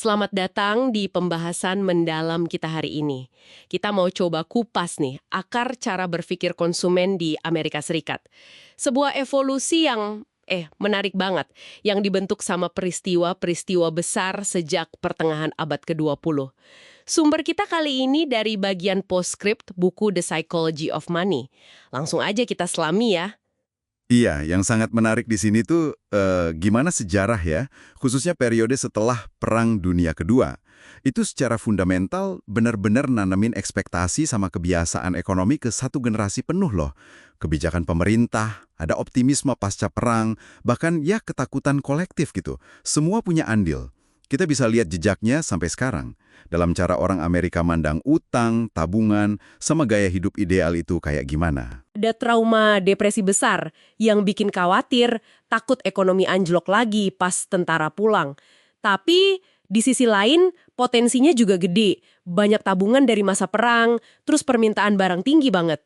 Selamat datang di pembahasan mendalam kita hari ini. Kita mau coba kupas nih, akar cara berpikir konsumen di Amerika Serikat. Sebuah evolusi yang, menarik banget, yang dibentuk sama peristiwa-peristiwa besar sejak pertengahan abad ke-20. Sumber kita kali ini dari bagian postscript buku The Psychology of Money. Langsung aja kita selami ya. Iya, yang sangat menarik di sini tuh gimana sejarah ya, khususnya periode setelah Perang Dunia Kedua. Itu secara fundamental benar-benar nanamin ekspektasi sama kebiasaan ekonomi ke satu generasi penuh loh. Kebijakan pemerintah, ada optimisme pasca perang, bahkan ya ketakutan kolektif gitu. Semua punya andil. Kita bisa lihat jejaknya sampai sekarang. Dalam cara orang Amerika mandang utang, tabungan, sama gaya hidup ideal itu kayak gimana. Ada trauma depresi besar yang bikin khawatir, takut ekonomi anjlok lagi pas tentara pulang. Tapi di sisi lain potensinya juga gede, banyak tabungan dari masa perang, terus permintaan barang tinggi banget.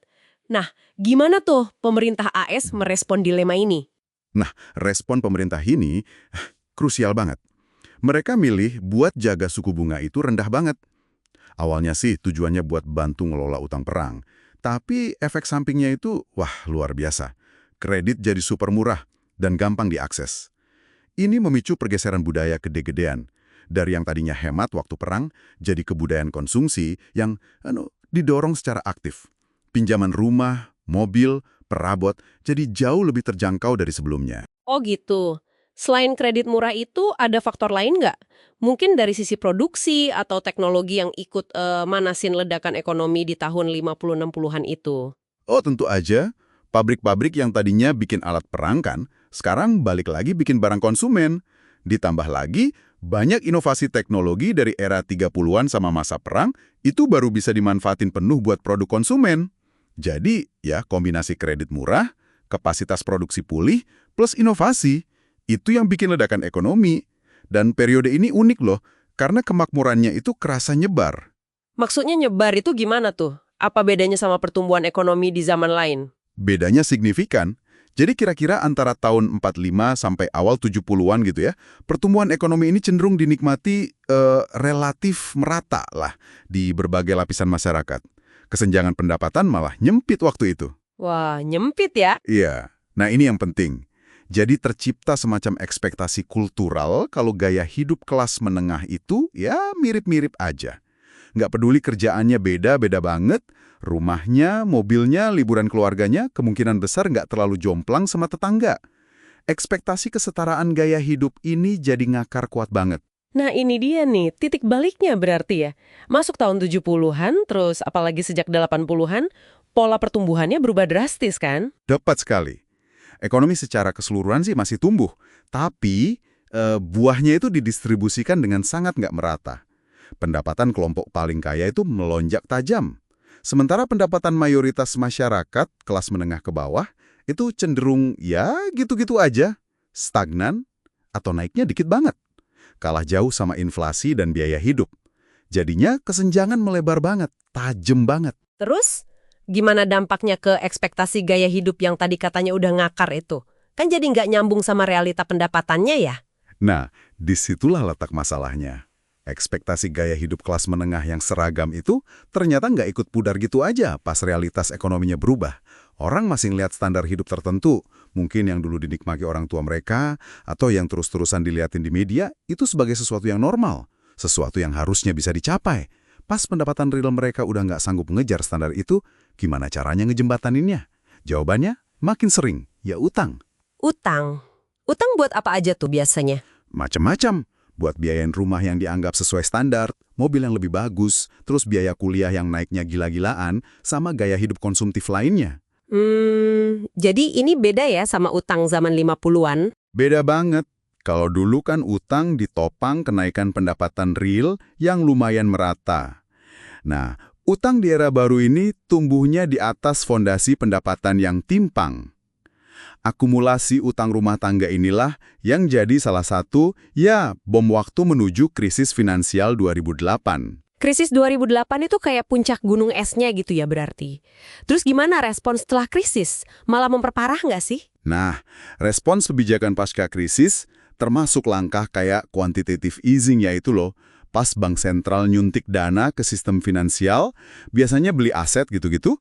Nah, gimana tuh pemerintah AS merespon dilema ini? Nah, respon pemerintah ini krusial banget. Mereka milih buat jaga suku bunga itu rendah banget. Awalnya sih tujuannya buat bantu ngelola utang perang. Tapi efek sampingnya itu, wah luar biasa. Kredit jadi super murah dan gampang diakses. Ini memicu pergeseran budaya gede-gedean. Dari yang tadinya hemat waktu perang, jadi kebudayaan konsumsi yang didorong secara aktif. Pinjaman rumah, mobil, perabot jadi jauh lebih terjangkau dari sebelumnya. Oh gitu. Selain kredit murah itu, ada faktor lain nggak? Mungkin dari sisi produksi atau teknologi yang ikut manasin ledakan ekonomi di tahun 50-60-an itu. Oh tentu aja, pabrik-pabrik yang tadinya bikin alat perang kan, sekarang balik lagi bikin barang konsumen. Ditambah lagi, banyak inovasi teknologi dari era 30-an sama masa perang, itu baru bisa dimanfaatin penuh buat produk konsumen. Jadi, ya kombinasi kredit murah, kapasitas produksi pulih, plus inovasi. Itu yang bikin ledakan ekonomi. Dan periode ini unik loh, karena kemakmurannya itu kerasa nyebar. Maksudnya nyebar itu gimana tuh? Apa bedanya sama pertumbuhan ekonomi di zaman lain? Bedanya signifikan. Jadi kira-kira antara tahun 45 sampai awal 70-an gitu ya, pertumbuhan ekonomi ini cenderung dinikmati relatif merata lah di berbagai lapisan masyarakat. Kesenjangan pendapatan malah nyempit waktu itu. Wah, nyempit ya? Iya, nah ini yang penting. Jadi tercipta semacam ekspektasi kultural kalau gaya hidup kelas menengah itu ya mirip-mirip aja. Nggak peduli kerjaannya beda-beda banget, rumahnya, mobilnya, liburan keluarganya, kemungkinan besar nggak terlalu jomplang sama tetangga. Ekspektasi kesetaraan gaya hidup ini jadi ngakar kuat banget. Nah ini dia nih, titik baliknya berarti ya. Masuk tahun 70-an, terus apalagi sejak 80-an, pola pertumbuhannya berubah drastis kan? Tepat sekali. Ekonomi secara keseluruhan sih masih tumbuh, tapi buahnya itu didistribusikan dengan sangat nggak merata. Pendapatan kelompok paling kaya itu melonjak tajam. Sementara pendapatan mayoritas masyarakat, kelas menengah ke bawah, itu cenderung ya gitu-gitu aja, stagnan, atau naiknya dikit banget. Kalah jauh sama inflasi dan biaya hidup. Jadinya kesenjangan melebar banget, tajam banget. Terus, gimana dampaknya ke ekspektasi gaya hidup yang tadi katanya udah ngakar itu? Kan jadi nggak nyambung sama realita pendapatannya ya? Nah, disitulah letak masalahnya. Ekspektasi gaya hidup kelas menengah yang seragam itu ternyata nggak ikut pudar gitu aja pas realitas ekonominya berubah. Orang masih ngeliat standar hidup tertentu, mungkin yang dulu dinikmati orang tua mereka, atau yang terus-terusan diliatin di media, itu sebagai sesuatu yang normal, sesuatu yang harusnya bisa dicapai. Pas pendapatan real mereka udah nggak sanggup ngejar standar itu, gimana caranya ngejembataninnya? Jawabannya makin sering, ya utang. Utang. Utang buat apa aja tuh biasanya? Macam-macam. Buat biayain rumah yang dianggap sesuai standar, mobil yang lebih bagus, terus biaya kuliah yang naiknya gila-gilaan, sama gaya hidup konsumtif lainnya. Jadi ini beda ya sama utang zaman 50-an? Beda banget. Kalau dulu kan utang ditopang kenaikan pendapatan real yang lumayan merata. Nah, utang di era baru ini tumbuhnya di atas fondasi pendapatan yang timpang. Akumulasi utang rumah tangga inilah yang jadi salah satu, bom waktu menuju krisis finansial 2008. Krisis 2008 itu kayak puncak gunung esnya gitu ya berarti. Terus gimana respon setelah krisis? Malah memperparah nggak sih? Nah, respons kebijakan pasca krisis Termasuk langkah kayak quantitative easing yaitu loh, pas bank sentral nyuntik dana ke sistem finansial, biasanya beli aset gitu-gitu,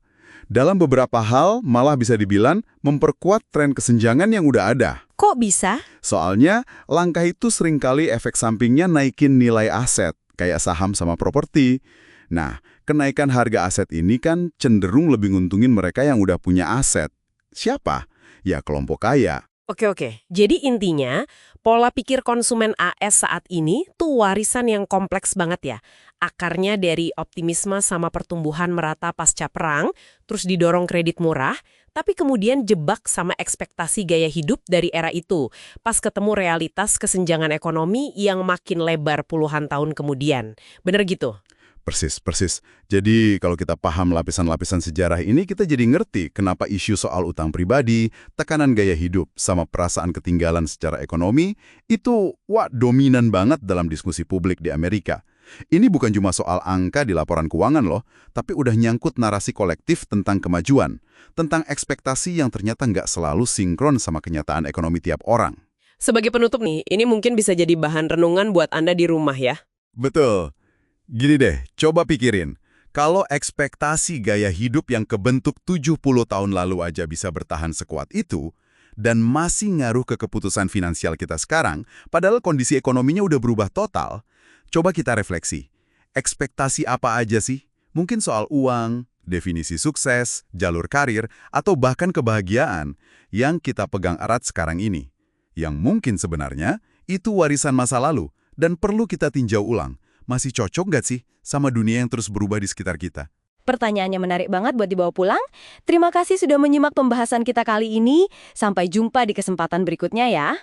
dalam beberapa hal malah bisa dibilang memperkuat tren kesenjangan yang udah ada. Kok bisa? Soalnya, langkah itu seringkali efek sampingnya naikin nilai aset, kayak saham sama properti. Nah, kenaikan harga aset ini kan cenderung lebih nguntungin mereka yang udah punya aset. Siapa? Ya kelompok kaya. Oke. Jadi intinya, pola pikir konsumen AS saat ini tuh warisan yang kompleks banget ya. Akarnya dari optimisme sama pertumbuhan merata pasca perang, terus didorong kredit murah, tapi kemudian jebak sama ekspektasi gaya hidup dari era itu, pas ketemu realitas kesenjangan ekonomi yang makin lebar puluhan tahun kemudian. Bener gitu? Persis. Jadi kalau kita paham lapisan-lapisan sejarah ini, kita jadi ngerti kenapa isu soal utang pribadi, tekanan gaya hidup, sama perasaan ketinggalan secara ekonomi, itu dominan banget dalam diskusi publik di Amerika. Ini bukan cuma soal angka di laporan keuangan loh, tapi udah nyangkut narasi kolektif tentang kemajuan, tentang ekspektasi yang ternyata nggak selalu sinkron sama kenyataan ekonomi tiap orang. Sebagai penutup nih, ini mungkin bisa jadi bahan renungan buat Anda di rumah ya. Betul. Gini deh, coba pikirin. Kalau ekspektasi gaya hidup yang kebentuk 70 tahun lalu aja bisa bertahan sekuat itu, dan masih ngaruh ke keputusan finansial kita sekarang, padahal kondisi ekonominya udah berubah total, coba kita refleksi. Ekspektasi apa aja sih? Mungkin soal uang, definisi sukses, jalur karir, atau bahkan kebahagiaan yang kita pegang erat sekarang ini. Yang mungkin sebenarnya itu warisan masa lalu dan perlu kita tinjau ulang. Masih cocok nggak sih sama dunia yang terus berubah di sekitar kita? Pertanyaannya menarik banget buat dibawa pulang. Terima kasih sudah menyimak pembahasan kita kali ini. Sampai jumpa di kesempatan berikutnya ya.